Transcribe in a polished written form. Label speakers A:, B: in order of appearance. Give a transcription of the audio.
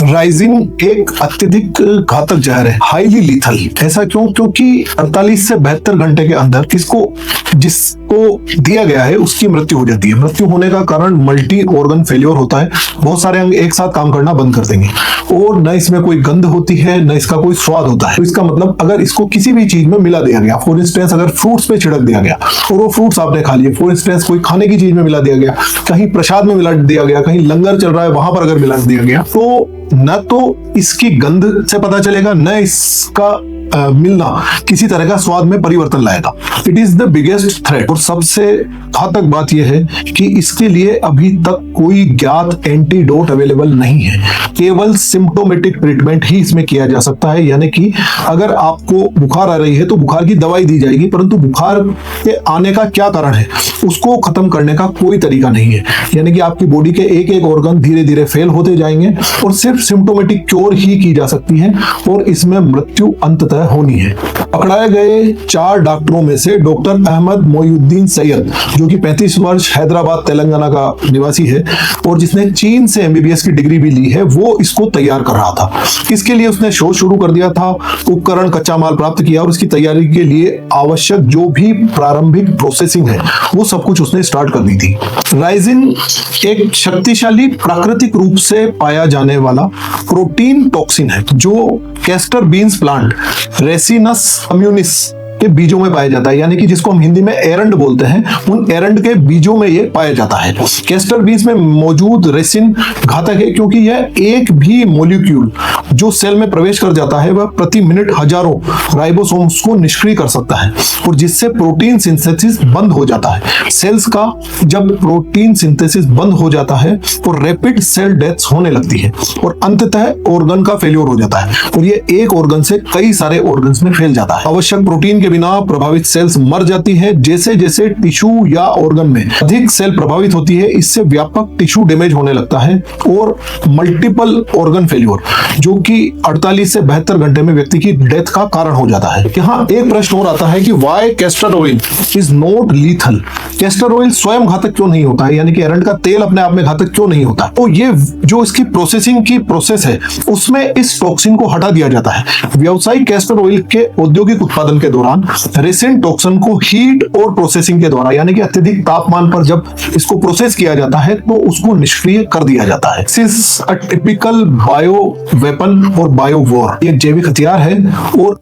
A: राइजिन एक अत्यधिक घातक जहर है, हाईली लीथल। ऐसा क्यों? क्योंकि 48 से 72 घंटे के अंदर जिसको दिया गया है उसकी मृत्यु हो जाती है। मृत्यु होने का कारण मल्टी ऑर्गन फेल्योर होता है। बहुत सारे अंग एक साथ काम करना बंद कर देंगे और न इसमें कोई गंध होती है, न इसका कोई स्वाद होता है। तो इसका मतलब अगर इसको किसी भी चीज में मिला दिया गया, फॉर इंस्टेंस अगर फ्रूट्स पे छिड़क दिया गया और वो फ्रूट्स आपने खा लिए, फॉर इंस्टेंस कोई खाने की चीज में मिला दिया गया, कहीं प्रसाद में मिला दिया गया, कहीं लंगर चल रहा है वहां पर अगर मिला दिया गया, तो न तो इसकी गंध से पता चलेगा, न इसका मिलना किसी तरह का स्वाद में परिवर्तन लाएगा। It is the biggest threat. और सबसे घातक बात यह है कि इसके लिए अभी तक कोई ज्ञात एंटीडोट अवेलेबल नहीं है। केवल सिम्प्टोमेटिक ट्रीटमेंट ही इसमें किया जा सकता है, यानी कि अगर आपको बुखार आ रही है तो बुखार की दवाई दी जाएगी, परंतु बुखार के आने का क्या कारण है उसको खत्म करने का कोई तरीका नहीं है। यानी कि आपकी बॉडी के एक एक ऑर्गन धीरे धीरे फेल होते जाएंगे और सिर्फ सिम्प्टोमेटिक क्योर ही की जा सकती है और इसमें मृत्यु अंततः होनी है। पकड़ाए गए 4 डॉक्टरों में से डॉक्टर अहमद मोइनुद्दीन सैयद, जो कि 35 वर्ष हैदराबाद तेलंगाना का निवासी है और जिसने चीन से एमबीबीएस की डिग्री भी ली है, वो इसको तैयार कर रहा था। इसके लिए उसने शोध शुरू कर दिया था, उपकरण कच्चा माल प्राप्त किया और उसकी तैयारी के लिए आवश्यक जो भी प्रारंभिक प्रोसेसिंग है वो सब कुछ उसने स्टार्ट कर दी थी। राइजिन एक शक्तिशाली प्राकृतिक रूप से पाया जाने वाला प्रोटीन टॉक्सिन है जो castor beans plant Ricinus communis के बीजों में पाया जाता है, यानी कि जिसको हम हिंदी में एरंड बोलते हैं, उन एरंड के बीजों में ये पाया जाता है। कैस्टर बीन्स में मौजूद रेसिन घातक है क्योंकि यह एक भी मॉलिक्यूल जो सेल में प्रवेश कर जाता है वह प्रति मिनट हजारों राइबोसोम्स को निष्क्रिय कर सकता है और जिससे प्रोटीन सिंथेसिस बंद हो जाता है। सेल्स का जब प्रोटीन सिंथेसिस बंद हो जाता है तो रैपिड सेल डेथ्स होने लगती है और अंततः ऑर्गन का फेल्योर हो जाता है और ये एक ऑर्गन से कई सारे ऑर्गन्स में फैल जाता है। आवश्यक प्रोटीन के बिना प्रभावित सेल्स मर जाती है। जैसे जैसे टिश्यू या ऑर्गन में अधिक सेल प्रभावित होती है, इससे व्यापक टिश्यू डैमेज होने लगता है और मल्टीपल ऑर्गन फेल्योर, जो कि 48 से 72 घंटे में व्यक्ति की डेथ का कारण हो जाता है। यहाँ एक प्रश्न और आता है कि why castor oil is not lethal. Castor oil स्वयं घातक क्यों नहीं होता है, यानी कि एरंड का तेल अपने आप में घातक क्यों नहीं होता? तो ये जो इसकी प्रोसेसिंग की प्रोसेस है उसमें इस टॉक्सिन को हटा दिया जाता है। व्यावसायिक कैस्टर ऑयल के औद्योगिक उत्पादन के दौरान रेसिन टॉक्सिन को हीट और प्रोसेसिंग के द्वारा, यानी कि अत्यधिक तापमान पर जब इसको प्रोसेस किया जाता है तो उसको निष्क्रिय कर दिया जाता है। This is a typical bio weapon और बायो वॉर। ये जैविक हथियार है और